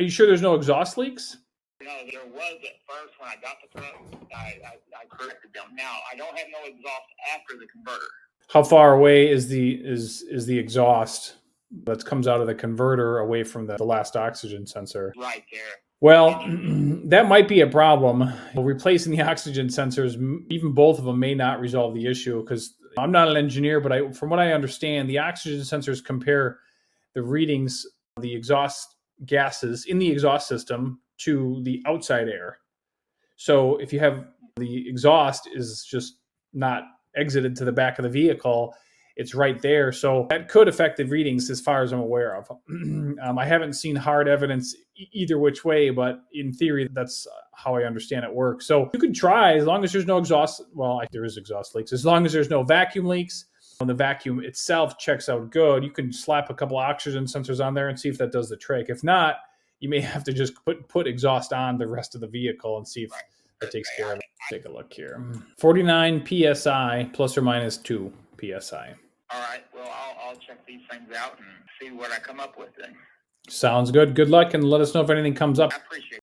Are you sure there's no exhaust leaks? No, there was at first when I got the truck. I corrected them. Now I don't have no exhaust after the converter. How far away is the exhaust that comes out of the converter away from the last oxygen sensor? Right there. Well, that might be a problem. Replacing the oxygen sensors, even both of them, may not resolve the issue, because I'm not an engineer, but from what I understand, the oxygen sensors compare the readings, the exhaust gases in the exhaust system to the outside air. So if you have the exhaust is just not exited to the back of the vehicle, it's right there. So that could affect the readings as far as I'm aware of. I haven't seen hard evidence either which way, but in theory, that's how I understand it works. So you could try, as long as there's no exhaust. Well, there is exhaust leaks. As long as there's no vacuum leaks, when the vacuum itself checks out good, you can slap a couple oxygen sensors on there and see if that does the trick. If not, you may have to just put exhaust on the rest of the vehicle and see if that takes care of it. Take a look here. 49 PSI plus or minus 2 PSI. All right. Well, I'll check these things out and see what I come up with then. Sounds good. Good luck, and let us know if anything comes up. I appreciate it.